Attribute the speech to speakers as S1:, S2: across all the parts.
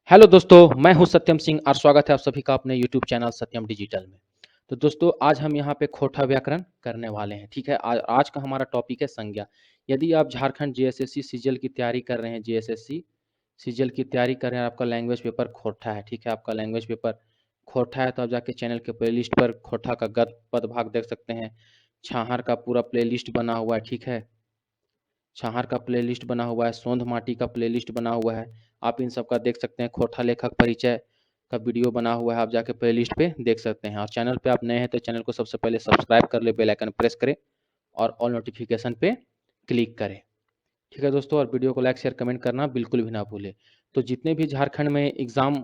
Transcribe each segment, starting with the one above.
S1: Hello दोस्तों, मैं हूं सत्यम सिंह और स्वागत है आप सभी का अपने यूट्यूब चैनल सत्यम डिजिटल में। तो दोस्तों, आज हम यहां पे खोटा व्याकरण करने वाले हैं। ठीक है, आज का हमारा टॉपिक है संज्ञा। यदि आप झारखंड जीएसएससी सीजीएल की तैयारी कर रहे हैं, जीएसएससी सीजीएल की तैयारी कर रहे हैं, आपका लैंग्वेज पेपर खोटा है। ठीक है, आपका लैंग्वेज पेपर खोटा है तो आप जाके चैनल के प्लेलिस्ट पर खोटा का गद पद भाग देख सकते हैं। छाहर का पूरा प्लेलिस्ट बना हुआ है। ठीक है, छाहर का प्लेलिस्ट बना हुआ है, सोंध माटी का प्लेलिस्ट बना हुआ है। आप इन सब का देख सकते हैं। खोटा लेखक परिचय का वीडियो बना हुआ है, आप जाके प्लेलिस्ट पे देख सकते हैं। और चैनल पे आप नए हैं तो चैनल को सबसे पहले सब्सक्राइब कर ले, बेल आइकन प्रेस करें और ऑल नोटिफिकेशन पे क्लिक करें। ठीक है दोस्तों, और वीडियो को लाइक शेयर कमेंट करना बिल्कुल भी ना भूलें। तो जितने भी झारखंड में एग्जाम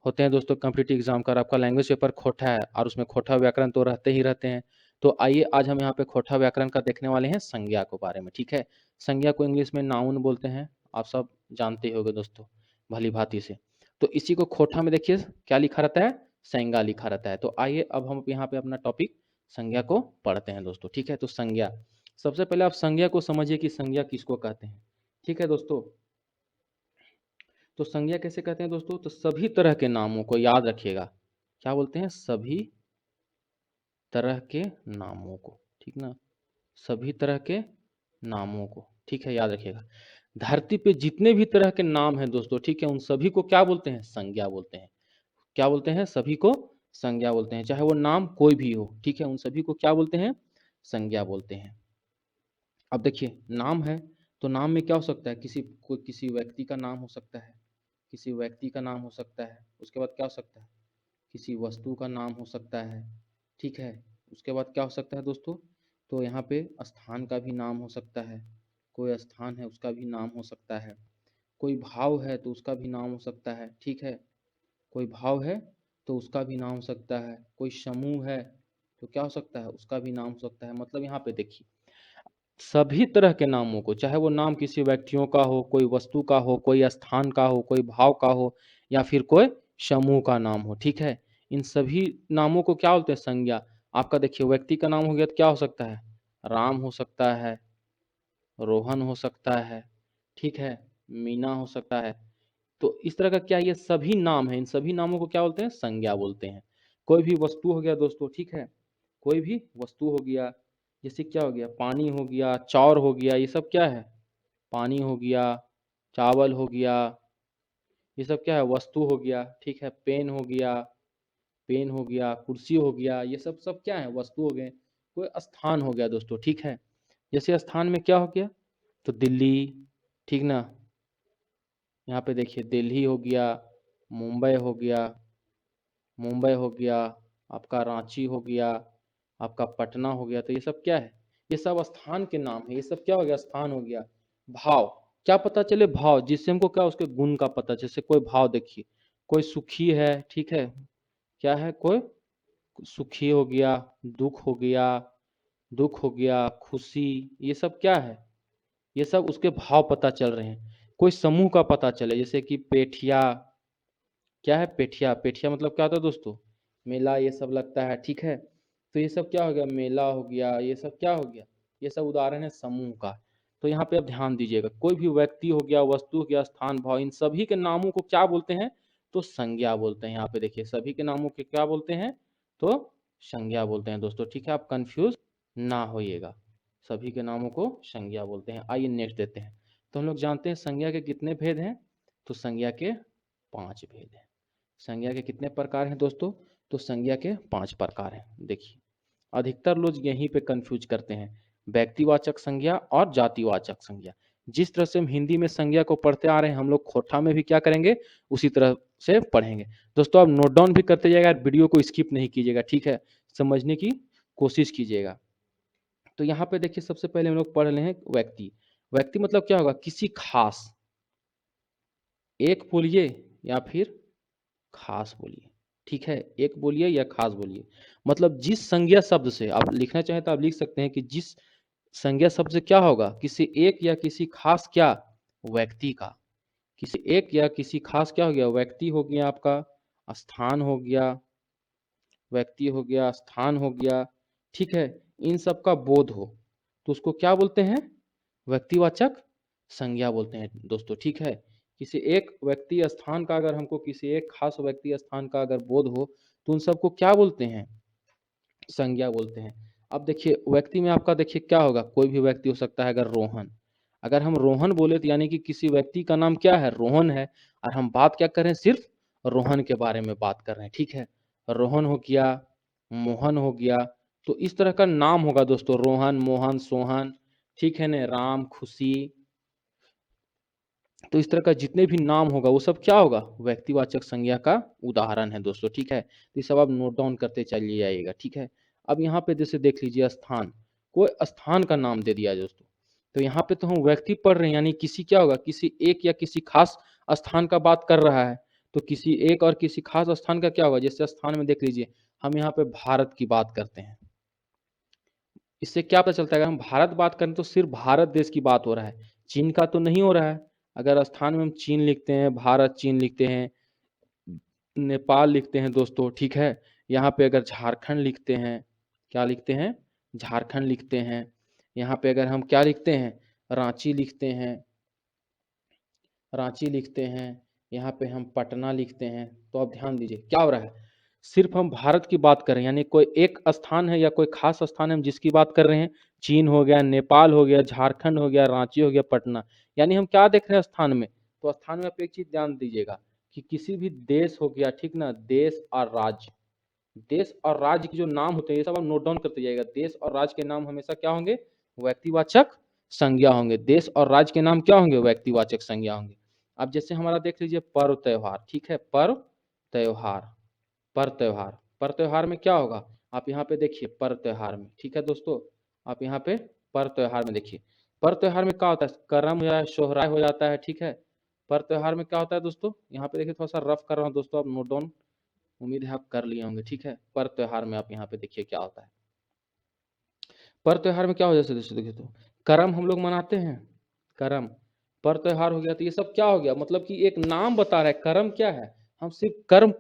S1: होते हैं दोस्तों, कॉम्पिटिटिव एग्जाम का, और आपका लैंग्वेज पेपर खोटा है और उसमें खोटा व्याकरण तो रहते ही रहते हैं। तो आइए आज हम यहाँ पे खोटा व्याकरण का देखने वाले हैं संज्ञा के बारे में। ठीक है, संज्ञा को इंग्लिश में नाउन बोलते हैं, आप सब जानते ही होंगे दोस्तों भली भांति से। तो इसी को खोटा में देखिए क्या लिखा रहता है, संज्ञा लिखा रहता है। तो आइए अब हम यहाँ पे अपना टॉपिक संज्ञा को पढ़ते हैं दोस्तों। ठीक है, तो संज्ञा, सबसे पहले आप संज्ञा को समझिए कि संज्ञा किसको कहते हैं। ठीक है दोस्तों, तो संज्ञा कैसे कहते हैं दोस्तों, तो सभी तरह के नामों को याद रखिएगा। क्या बोलते हैं, सभी तरह के नामों को। ठीक ना, सभी तरह के नामों को, ठीक है, याद रखिएगा। धरती पे जितने भी तरह के नाम हैं दोस्तों, ठीक है, उन सभी को क्या बोलते हैं, संज्ञा बोलते हैं। क्या बोलते हैं, सभी को संज्ञा बोलते हैं, चाहे वो नाम कोई भी हो। ठीक है, उन सभी को क्या बोलते हैं, संज्ञा बोलते हैं। अब देखिए, नाम है तो नाम में क्या हो सकता है, किसी व्यक्ति का नाम हो सकता है, किसी व्यक्ति का नाम हो सकता है। उसके बाद क्या हो सकता है, किसी वस्तु का नाम हो सकता है। ठीक है, उसके बाद क्या हो सकता है दोस्तों, तो यहाँ पे स्थान का भी नाम हो सकता है। कोई स्थान है उसका भी नाम हो सकता है। कोई भाव है तो उसका भी नाम हो सकता है। ठीक है, कोई भाव है तो उसका भी नाम हो सकता है। कोई समूह है तो क्या हो सकता है, उसका भी नाम हो सकता है। मतलब यहाँ पे देखिए, सभी तरह के नामों को, चाहे वो नाम किसी व्यक्तियों का हो, कोई वस्तु का हो, कोई स्थान का हो, कोई भाव का हो, या फिर कोई समूह का नाम हो। ठीक है, इन सभी नामों को क्या बोलते हैं, संज्ञा। आपका देखिए, व्यक्ति का नाम हो गया तो क्या हो सकता है, राम हो सकता है, रोहन हो सकता है, ठीक है, मीना हो सकता है। तो इस तरह का क्या, ये सभी नाम है, इन सभी नामों को क्या बोलते हैं, संज्ञा बोलते हैं। कोई भी वस्तु हो गया दोस्तों, ठीक है, कोई भी वस्तु हो गया, जैसे क्या हो गया, पानी हो गया, चाउर हो गया, ये सब क्या है, पानी हो गया, चावल हो गया, ये सब क्या है, वस्तु हो गया। ठीक है, पेन हो गया, कुर्सी हो गया, ये सब सब क्या है, वस्तु हो गए। कोई स्थान हो गया दोस्तों, ठीक है, जैसे स्थान में क्या हो गया, तो दिल्ली, ठीक ना, यहाँ पे देखिए दिल्ली हो गया, मुंबई हो गया, मुंबई हो गया, आपका रांची हो गया, आपका पटना हो गया। तो ये सब क्या है, ये सब स्थान के नाम है। ये सब क्या हो गया, स्थान हो गया। भाव, क्या पता चले, भाव जिससे हमको क्या, उसके गुण का पता, जैसे कोई भाव देखिए, कोई सुखी है, ठीक है, क्या है, कोई सुखी हो गया, दुख हो गया, दुख हो गया, खुशी, ये सब क्या है, ये सब उसके भाव पता चल रहे हैं। कोई समूह का पता चले, जैसे कि पेठिया, क्या है, पेठिया, पेठिया मतलब क्या होता है दोस्तों, मेला ये सब लगता है। ठीक है, तो ये सब क्या हो गया, मेला हो गया, ये सब क्या हो गया, ये सब उदाहरण है समूह का। तो यहाँ पे आप ध्यान दीजिएगा, कोई भी व्यक्ति हो गया, वस्तु हो गया, स्थान, भाव, इन सभी के नामों को क्या बोलते हैं, तो संज्ञा बोलते हैं। यहाँ पे देखिए, सभी के नामों के क्या बोलते हैं, तो संज्ञा बोलते हैं दोस्तों। ठीक है, आप कंफ्यूज ना होइएगा, सभी के नामों को संज्ञा बोलते हैं। आइए नेक्स्ट देते हैं। तो हम लोग जानते हैं संज्ञा के कितने भेद हैं, तो संज्ञा के 5 भेद हैं। संज्ञा के कितने प्रकार हैं दोस्तों, तो संज्ञा के 5 प्रकार हैं। देखिए, अधिकतर लोग यहीं पे कंफ्यूज करते हैं, व्यक्तिवाचक संज्ञा और जातिवाचक संज्ञा। जिस तरह से हम हिंदी में संज्ञा को पढ़ते आ रहे हैं, हम लोग खोटा में भी क्या करेंगे, उसी तरह से पढ़ेंगे। दोस्तों, आप नोट डाउन भी करते जाइएगा, वीडियो को स्किप नहीं कीजिएगा। ठीक है, समझने की कोशिश कीजिएगा। तो यहाँ पे देखिए, सबसे पहले हम लोग पढ़ रहे हैं व्यक्ति। व्यक्ति मतलब क्या होगा, किसी खास, एक बोलिए या फिर खास बोलिए। ठीक है, एक बोलिए या खास बोलिए, मतलब जिस संज्ञा शब्द से आप लिखना चाहें तो आप लिख सकते हैं कि जिस संज्ञा शब्द से क्या होगा, किसी एक या किसी खास क्या, व्यक्ति का, किसी एक या किसी खास क्या हो गया, व्यक्ति हो गया, आपका स्थान हो गया, व्यक्ति हो गया, स्थान हो गया, ठीक है, इन सब का बोध हो, तो उसको क्या बोलते हैं, व्यक्तिवाचक संज्ञा बोलते हैं दोस्तों। ठीक है, किसी एक व्यक्ति स्थान का अगर हमको किसी एक खास व्यक्ति स्थान का अगर बोध हो तो उन सबको क्या बोलते हैं? संज्ञा बोलते हैं। अब देखिए व्यक्ति में आपका देखिए क्या होगा, कोई भी व्यक्ति हो सकता है। अगर रोहन, अगर हम रोहन बोले तो यानी कि किसी व्यक्ति का नाम क्या है? रोहन है। और हम बात क्या कर रहे हैं? सिर्फ रोहन के बारे में बात कर रहे हैं, ठीक है। रोहन हो गया, मोहन हो गया, तो इस तरह का नाम होगा दोस्तों, रोहन, मोहन, सोहन, ठीक है ना, राम, खुशी। तो इस तरह का जितने भी नाम होगा वो सब क्या होगा? व्यक्तिवाचक संज्ञा का उदाहरण है दोस्तों, ठीक है। तो ये सब आप नोट डाउन करते चलिए जाइएगा, ठीक है। अब यहाँ पे जैसे देख लीजिए स्थान, कोई स्थान का नाम दे दिया है दोस्तों, तो यहाँ पे तो हम व्यक्ति पढ़ रहे हैं, यानी किसी क्या होगा, किसी एक या किसी खास स्थान का बात कर रहा है। तो किसी एक और किसी खास स्थान का क्या होगा? जैसे स्थान में देख लीजिए, हम यहाँ पे भारत की बात करते हैं, इससे क्या पता चलता है? अगर हम भारत बात करें तो सिर्फ भारत देश की बात हो रहा है, चीन का तो नहीं हो रहा है। अगर स्थान में हम चीन लिखते हैं, भारत, चीन लिखते हैं, नेपाल लिखते हैं दोस्तों, ठीक है। यहाँ पे अगर झारखंड लिखते हैं, क्या लिखते हैं? झारखंड लिखते हैं। यहाँ पे अगर हम क्या लिखते हैं? रांची लिखते हैं, रांची लिखते हैं। यहाँ पे हम पटना लिखते हैं। तो अब ध्यान दीजिए क्या हो रहा है, सिर्फ हम भारत की बात कर रहे हैं, यानी कोई एक स्थान है या कोई खास स्थान है हम जिसकी बात कर रहे हैं। चीन हो गया, नेपाल हो गया, झारखंड हो गया, रांची हो गया, पटना, यानी हम क्या देख रहे हैं स्थान में? तो स्थान में आप एक चीज ध्यान दीजिएगा कि किसी भी देश हो गया, ठीक ना, देश और राज्य, देश और राज्य के जो नाम होते हैं ये सब आप नोट डाउन करते जाइएगा। देश और राज्य के नाम हमेशा क्या होंगे? व्यक्तिवाचक संज्ञा होंगे। देश और राज्य के नाम क्या होंगे? व्यक्तिवाचक संज्ञा होंगे। अब जैसे हमारा देख लीजिए पर्व त्योहार, ठीक है, पर्व त्योहार, पर्व त्योहार, पर्व त्योहार में क्या होगा? आप यहाँ पे देखिए पर्व त्योहार में, ठीक है दोस्तों, आप यहाँ पे पर्व त्योहार में देखिए, पर्व त्योहार में क्या होता है? करम या सोहराय हो जाता है, ठीक है। पर्व त्योहार में क्या होता है दोस्तों? यहाँ पे देखिए थोड़ा सा रफ कर रहा हूँ दोस्तों, आप नोट डाउन उम्मीद है आप कर लिए होंगे, ठीक है। पर्व त्योहार में आप यहाँ पे देखिए क्या होता है। पर्व त्योहार में क्या हो जाता है दोस्तों? देखिए तो करम हम लोग मनाते हैं, करम, पर्व त्योहार हो गया। तो ये सब क्या हो गया? मतलब कि एक नाम बता रहा है। कर्म क्या है? हम सिर्फ कर्म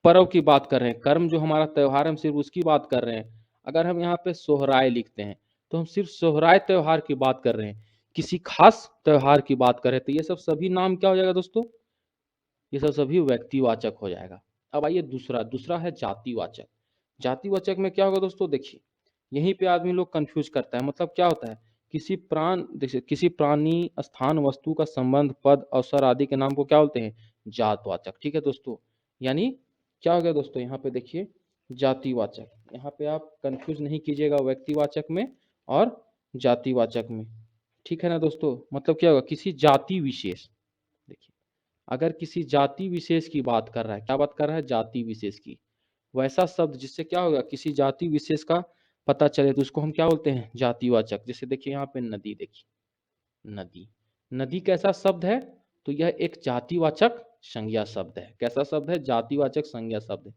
S1: पर्व की बात कर रहे हैं, कर्म जो हमारा त्योहार है हम सिर्फ उसकी बात कर रहे हैं। अगर हम यहाँ पे सोहराय लिखते हैं तो हम सिर्फ सोहराय त्योहार की बात कर रहे हैं, किसी खास त्योहार की बात कर रहे हैं। तो ये सब सभी नाम क्या हो जाएगा दोस्तों? ये सब सभी व्यक्तिवाचक हो जाएगा। अब आइए दूसरा, दूसरा है जातिवाचक। जातिवाचक में क्या होगा दोस्तों? देखिए यहीं पे आदमी लोग कंफ्यूज करता है। मतलब क्या होता है? किसी प्राण, देखिए किसी प्राणी, स्थान, वस्तु का संबंध, पद, अवसर आदि के नाम को क्या बोलते हैं? जातवाचक, ठीक है दोस्तों। यानी क्या हो गया दोस्तों? यहाँ पे देखिए जातिवाचक, यहाँ पे आप कंफ्यूज नहीं कीजिएगा व्यक्तिवाचक में और जातिवाचक में, ठीक है ना दोस्तों। मतलब क्या होगा? किसी जाति विशेष, देखिए अगर किसी जाति विशेष की बात कर रहा है, क्या बात कर रहा है? जाति विशेष की, वैसा शब्द जिससे क्या होगा? किसी जाति विशेष का पता चले तो उसको हम क्या बोलते हैं? जातिवाचक। जैसे देखिए यहाँ पे नदी, देखिए नदी, नदी कैसा शब्द है? तो यह एक जातिवाचक संज्ञा शब्द है। कैसा शब्द है? जातिवाचक संज्ञा शब्द है।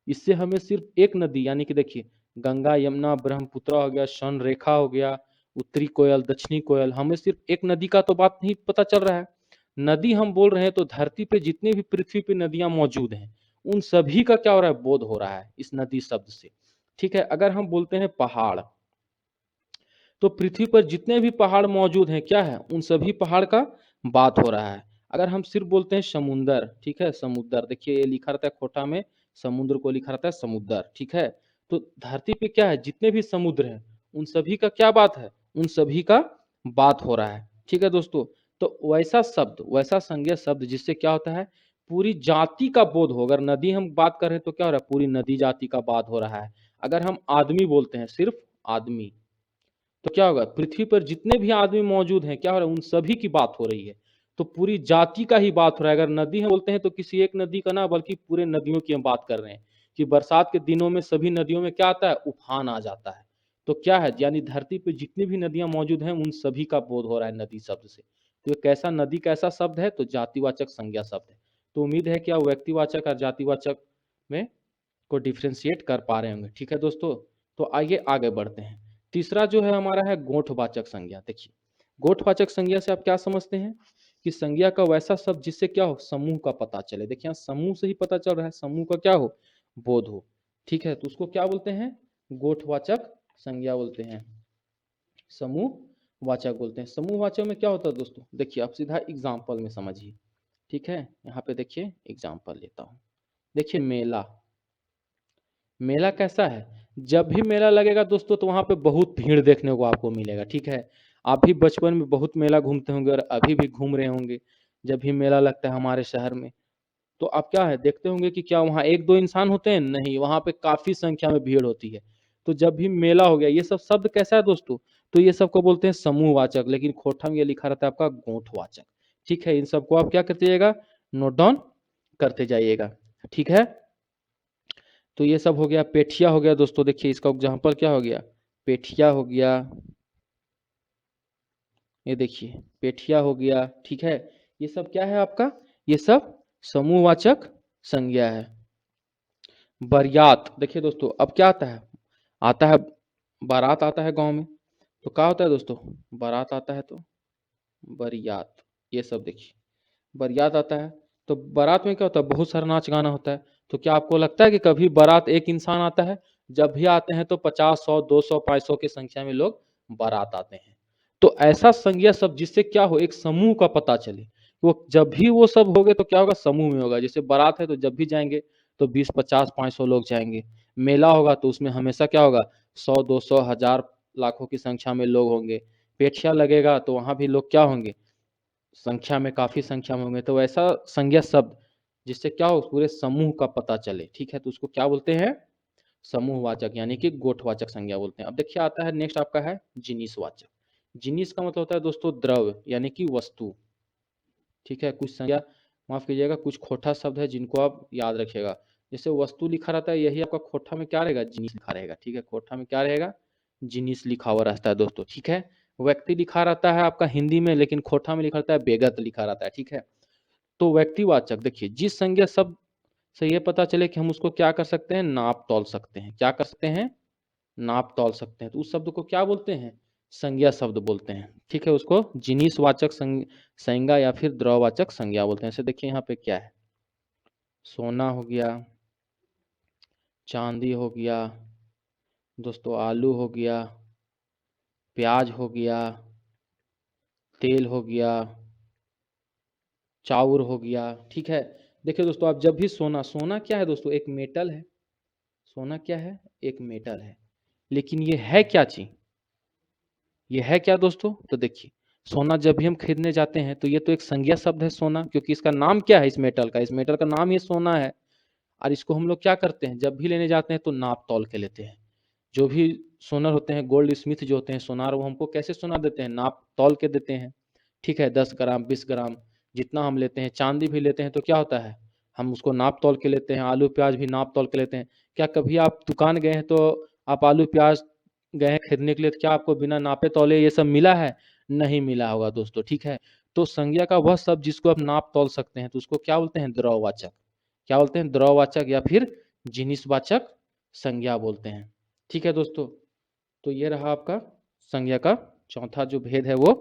S1: इससे हमें सिर्फ एक नदी, यानी कि देखिए गंगा, यमुना, ब्रह्मपुत्र हो गया, शन रेखा हो गया, उत्तरी कोयल, दक्षिणी कोयल, हमें सिर्फ एक नदी का तो बात नहीं पता चल रहा है। नदी हम बोल रहे हैं तो धरती पे जितने भी पृथ्वी पे नदियां मौजूद हैं उन सभी का क्या हो रहा है? बोध हो रहा है इस नदी शब्द से, ठीक है। अगर हम बोलते हैं पहाड़, तो पृथ्वी पर जितने भी पहाड़ मौजूद हैं क्या है? उन सभी पहाड़ का बात हो रहा है। अगर हम सिर्फ बोलते हैं समुंदर, ठीक है, समुद्र, देखिए ये लिखा रहता है खोटा में, समुद्र को लिखा रहता है समुद्र, ठीक है। तो धरती पे क्या है? जितने भी समुद्र हैं उन सभी का क्या बात है? उन सभी का बात हो रहा है, ठीक है दोस्तों। तो वैसा शब्द, वैसा संज्ञा शब्द जिससे क्या होता है? पूरी जाति का बोध हो। अगर नदी हम बात कर रहे हैं तो क्या हो रहा है? पूरी नदी जाति का बात हो रहा है। अगर हम आदमी बोलते हैं, सिर्फ आदमी, तो क्या होगा? पृथ्वी पर जितने भी आदमी मौजूद हैं क्या हो रहा है? उन सभी की बात हो रही है। तो पूरी जाति का ही बात हो रहा है। अगर नदी हम बोलते हैं तो किसी एक नदी का ना, बल्कि पूरे नदियों की हम बात कर रहे हैं कि बरसात के दिनों में सभी नदियों में क्या आता है? उफान आ जाता है। तो क्या है? यानी धरती पे जितनी भी नदियां मौजूद हैं उन सभी का बोध हो रहा है नदी शब्द से। तो ये कैसा नदी कैसा शब्द है? तो जातिवाचक संज्ञा शब्द है। तो उम्मीद है कि आप व्यक्तिवाचक और जातिवाचक में को डिफ्रेंशिएट कर पा रहे होंगे, ठीक है दोस्तों। तो आइए आगे बढ़ते हैं। तीसरा जो है हमारा है गोठवाचक संज्ञा। देखिए गोठवाचक संज्ञा से आप क्या समझते हैं? कि संज्ञा का वैसा शब्द जिससे क्या हो? समूह का पता चले। देखिए यहाँ समूह से ही पता चल रहा है, समूह का क्या हो? बोध हो, ठीक है। तो उसको क्या बोलते हैं? गोठवाचक संज्ञा बोलते हैं, समूह वाचक बोलते हैं। समूह वाचक में क्या होता है दोस्तों? देखिए आप सीधा एग्जाम्पल में समझिए। ठीक है, यहाँ पे देखिए एग्जाम्पल लेता हूँ। देखिए मेला, मेला कैसा है? जब भी मेला लगेगा दोस्तों तो वहाँ पे बहुत भीड़ देखने को आपको मिलेगा, ठीक है। आप भी बचपन में बहुत मेला घूमते होंगे और अभी भी घूम रहे होंगे। जब भी मेला लगता है हमारे शहर में, तो आप क्या है देखते होंगे कि क्या वहाँ 1-2 इंसान होते हैं? नहीं, वहाँ पे काफ़ी संख्या में भीड़ होती है। तो जब भी मेला हो गया, ये सब शब्द कैसा है दोस्तों? तो ये सब को बोलते हैं समूहवाचक, लेकिन खोटा में ये लिखा रहता है आपका गोठवाचक। ठीक है, इन सबको आप क्या करते जाइएगा? नोट डाउन करते जाइएगा, ठीक है। तो ये सब हो गया। पेठिया हो गया दोस्तों, देखिए इसका एग्जाम्पल क्या हो गया? पेठिया हो गया, ये देखिए पेठिया हो गया, ठीक है। ये सब क्या है आपका? ये सब समूहवाचक संज्ञा है। बरियात, देखिए दोस्तों अब क्या आता है? आता है बारात आता है गांव में, तो क्या होता है दोस्तों? बारात आता है तो बरियात। ये सब देखिए बारात आता है, तो बारात में क्या होता है? बहुत सारा नाच गाना होता है। तो क्या आपको लगता है कि कभी बारात एक इंसान आता है? जब भी आते हैं तो 50, 100, 200, 500 की संख्या में लोग बारात आते हैं। तो ऐसा संज्ञा शब्द जिससे क्या हो, एक समूह का पता चले। वो जब भी वो सब होगे तो क्या होगा? समूह में होगा। जैसे बारात है तो जब भी जाएंगे तो 20, 50, 500 लोग जाएंगे। मेला होगा तो उसमें हमेशा क्या होगा? 100, 200, 1000, लाखों की संख्या में लोग होंगे। पेठिया लगेगा तो वहां भी लोग क्या होंगे? संख्या में, काफी संख्या में होंगे। तो ऐसा संज्ञा शब्द जिससे क्या हो, पूरे समूह का पता चले, ठीक है, तो उसको क्या बोलते हैं? समूहवाचक, यानी कि गोठवाचक संज्ञा बोलते हैं। अब देखिए आता है नेक्स्ट आपका है जिनिसवाचक। जिनिस का मतलब होता है दोस्तों द्रव्य यानी कि वस्तु, ठीक है। कुछ संज्ञा, माफ कीजिएगा, कुछ खोटा शब्द है जिनको आप याद रखिएगा। जैसे वस्तु लिखा रहता है, यही आपका खोटा में क्या रहेगा? जिनिस लिखा रहेगा, ठीक है। खोटा में क्या रहेगा? जिनिस लिखा हुआ रहता है दोस्तों, ठीक है। व्यक्ति लिखा रहता है आपका हिंदी में, लेकिन खोटा में लिखा रहता है बेगत लिखा रहता है, ठीक है। तो व्यक्तिवाचक, देखिए जिस संज्ञा शब्द से ये पता चले कि हम उसको क्या कर सकते हैं? नाप तौल सकते हैं। क्या कर सकते हैं? नाप तौल सकते हैं। तो उस शब्द को क्या बोलते हैं? संज्ञा शब्द बोलते हैं, ठीक है। उसको जिनिसवाचक संज्ञा या फिर द्रववाचक संज्ञा बोलते हैं। जैसे देखिए यहाँ पे क्या है? सोना हो गया, चांदी हो गया दोस्तों, आलू हो गया, प्याज हो गया, तेल हो गया, चाउर हो गया, ठीक है। देखिए दोस्तों आप जब भी सोना, सोना क्या है दोस्तों? एक मेटल है। सोना क्या है? एक मेटल है। लेकिन ये है क्या चीज? ये है क्या दोस्तों? तो देखिए सोना जब भी हम खरीदने जाते हैं तो ये तो एक संज्ञा शब्द है सोना, क्योंकि इसका नाम क्या है? इस मेटल का, इस मेटल का नाम ही सोना है। और इसको हम लोग क्या करते हैं? जब भी लेने जाते हैं तो नाप तौल के लेते हैं। जो भी सोनर होते हैं, गोल्ड स्मिथ जो होते हैं सोनार, वो हमको कैसे सोना देते हैं? नाप तौल के देते हैं, ठीक है। 10 ग्राम, 20 ग्राम, जितना हम लेते हैं। चांदी भी लेते हैं तो क्या होता है? हम उसको नाप तौल के लेते हैं। आलू प्याज भी नाप तौल के लेते हैं। क्या कभी आप दुकान गए हैं तो आप आलू प्याज गए हैं खरीदने के लिए, तो क्या आपको बिना नापे तौले ये सब मिला है? नहीं मिला होगा दोस्तों, ठीक है। तो संज्ञा का वह शब्द जिसको आप नाप तौल सकते हैं तो उसको क्या बोलते हैं? द्रववाचक। क्या बोलते हैं? द्रववाचक या फिर जिनिसवाचक संज्ञा बोलते हैं, ठीक है दोस्तों। तो ये रहा आपका संज्ञा का चौथा जो भेद है वो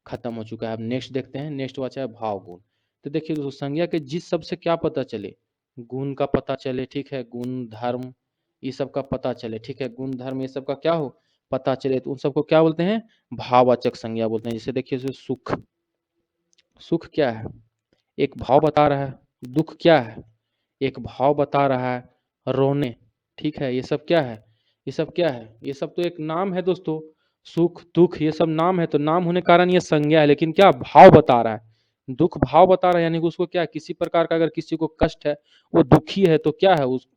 S1: खत्म हो चुका है। अब नेक्स्ट देखते हैं। नेक्स्ट बचा है भाव गुण। तो देखिए दोस्तों संज्ञा के जिस शब्द से क्या पता चले? गुण का पता चले, ठीक है। गुण धर्म ये सब का पता चले, ठीक है। गुण धर्म ये सब का क्या हो? पता चले, तो उन सबको क्या बोलते हैं? भाववाचक संज्ञा बोलते हैं। जैसे देखिए सुख, सुख क्या है? एक भाव बता रहा है। दुख क्या है? एक भाव बता रहा है। रोने, ठीक है। ये सब क्या है? ये सब क्या है? ये सब तो एक नाम है दोस्तों। सुख दुख ये सब नाम है, तो नाम होने के कारण ये संज्ञा है, लेकिन क्या भाव बता रहा है? दुख भाव बता रहा है, यानी कि उसको क्या है? किसी प्रकार का अगर किसी को कष्ट है, वो दुखी है, तो क्या है? उस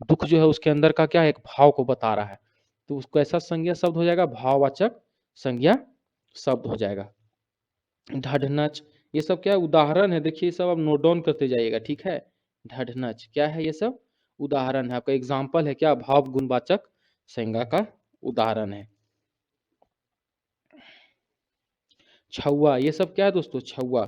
S1: दुख जो है उसके अंदर का क्या है? एक भाव को बता रहा है। तो उसको ऐसा संज्ञा शब्द हो जाएगा, भाववाचक संज्ञा शब्द हो जाएगा। ढढनच ये सब क्या उदाहरण है? देखिए ये सब आप नोट डाउन करते जाइएगा, ठीक है। ढढनच क्या है? ये सब उदाहरण है, आपका एग्जाम्पल है। क्या? भाव गुणवाचक संज्ञा का उदाहरण है। छौआ ये सब क्या है दोस्तों? छौआ,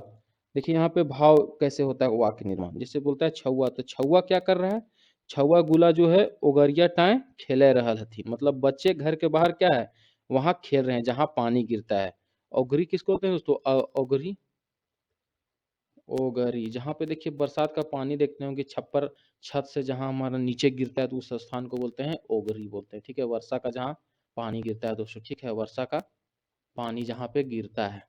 S1: देखिए यहाँ पे भाव कैसे होता है वाक्य निर्माण। जैसे बोलता है छौआ, तो छौआ क्या कर रहा है? छौआ गुला जो है ओगरिया टाए खेले रहल हथी, मतलब बच्चे घर के बाहर क्या है? वहां खेल रहे हैं जहां पानी गिरता है। ओगरी किसको बोलते हैं दोस्तों? ओगरी, ओगरी जहाँ पे देखिए बरसात का पानी देखते होंगे, छप्पर छत से जहाँ हमारा नीचे गिरता है तो उस स्थान को बोलते हैं ओगरी बोलते हैं, ठीक है। वर्षा का जहाँ पानी गिरता है दोस्तों, ठीक है, वर्षा का पानी जहाँ पे गिरता है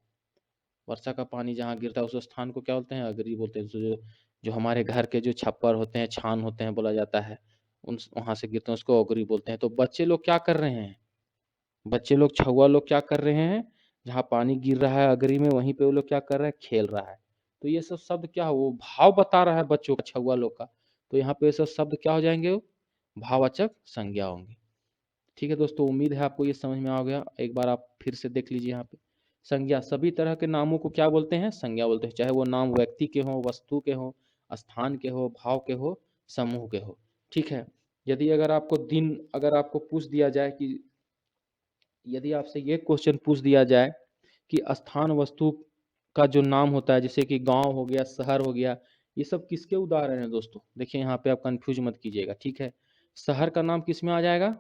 S1: वर्षा का पानी जहाँ गिरता है उस स्थान को क्या बोलते हैं? अगरी बोलते हैं। जो जो हमारे घर के जो छप्पर होते हैं, छान होते हैं बोला जाता है, उन वहाँ से गिरते हैं उसको अगरी बोलते हैं। तो बच्चे लोग क्या कर रहे हैं? बच्चे लोग, छौवा लोग क्या कर रहे हैं? जहाँ पानी गिर रहा है अगरी में, वहीं पे वो लोग क्या कर रहे हैं? खेल रहा है। तो ये सब शब्द क्या है? वो भाव बता रहा है बच्चों का, छौवा लोग का। तो यहाँ पे ये सब शब्द क्या हो जाएंगे? भाववाचक संज्ञा होंगे। ठीक है दोस्तों, उम्मीद है आपको ये समझ में आ गया। एक बार आप फिर से देख लीजिए यहाँ पे। संज्ञा, सभी तरह के नामों को क्या बोलते हैं? संज्ञा बोलते हैं। चाहे वो नाम व्यक्ति के हो, वस्तु के हो, स्थान के हो, भाव के हो, समूह के हो। ठीक है। यदि अगर आपको पूछ दिया जाए कि यदि आपसे ये क्वेश्चन पूछ दिया जाए कि स्थान वस्तु का जो नाम होता है, जैसे कि गांव हो गया, शहर हो गया, ये सब किसके उदाहरण हैं दोस्तों? देखिए यहाँ पे आप कंफ्यूज मत कीजिएगा। ठीक है। शहर का नाम किस में आ जाएगा?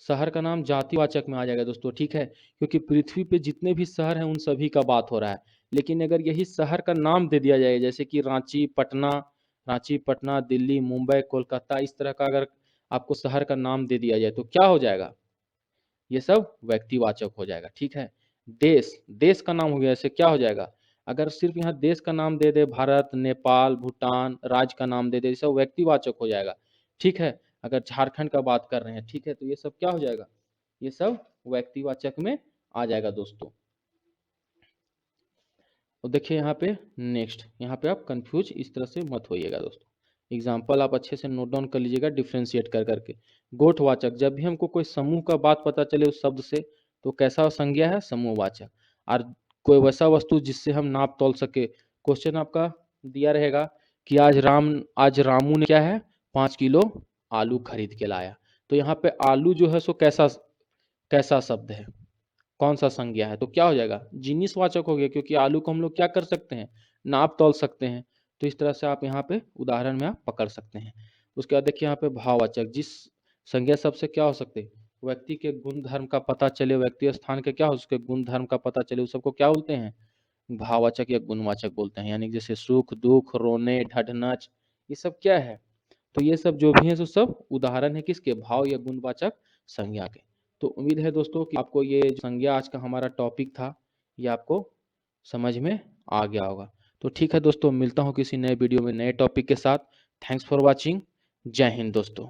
S1: शहर का नाम जातिवाचक में आ जाएगा दोस्तों। ठीक है। क्योंकि पृथ्वी पे जितने भी शहर हैं उन सभी का बात हो रहा है। लेकिन अगर यही शहर का नाम दे दिया जाए, जैसे कि रांची, पटना, दिल्ली, मुंबई, कोलकाता, इस तरह का अगर आपको शहर का नाम दे दिया जाए तो क्या हो जाएगा? ये सब व्यक्तिवाचक हो जाएगा। ठीक है। देश, देश का नाम हो गया, ऐसे क्या हो जाएगा? अगर सिर्फ यहाँ देश का नाम दे दे, भारत, नेपाल, भूटान, राज्य का नाम दे दे, ये सब व्यक्तिवाचक हो जाएगा। ठीक है। अगर झारखंड का बात कर रहे हैं, ठीक है, तो ये सब क्या हो जाएगा? ये सब व्यक्तिवाचक में आ जाएगा दोस्तों। तो देखिए यहाँ पे नेक्स्ट, यहाँ पे आप कंफ्यूज इस तरह से मत होइएगा दोस्तों। एग्जाम्पल आप अच्छे से नोट डाउन कर लीजिएगा डिफ्रेंशिएट कर करके। गोठवाचक, जब भी हमको कोई समूह का बात पता चले उस शब्द से, तो कैसा संज्ञा है? समूहवाचक। और कोई वैसा वस्तु जिससे हम नाप तोल सके। क्वेश्चन आपका दिया रहेगा कि आज रामू ने क्या है? 5 किलो आलू खरीद के लाया। तो यहाँ पे आलू जो है सो कैसा कैसा शब्द है? कौन सा संज्ञा है? तो क्या हो जाएगा? जिनिसवाचक हो गया, क्योंकि आलू को हम लोग क्या कर सकते हैं? नाप तौल सकते हैं। तो इस तरह से आप यहाँ पे उदाहरण में आप पकड़ सकते हैं। उसके बाद देखिए यहाँ पे भाववाचक, जिस संज्ञा शब्द से क्या हो सकते हैं? व्यक्ति के गुण धर्म का पता चले, व्यक्ति स्थान के क्या हो, उसके गुण धर्म का पता चले, उस सबको क्या बोलते हैं? भाववाचक या गुणवाचक बोलते हैं। यानी जैसे सुख, दुख, रोने, ढढनच, ये सब क्या है? तो ये सब जो भी है, तो सब उदाहरण है किसके? भाव या गुणवाचक संज्ञा के। तो उम्मीद है दोस्तों कि आपको ये जो संज्ञा आज का हमारा टॉपिक था, ये आपको समझ में आ गया होगा। तो ठीक है दोस्तों, मिलता हूँ किसी नए वीडियो में नए टॉपिक के साथ। Thanks for watching. जय हिंद दोस्तों।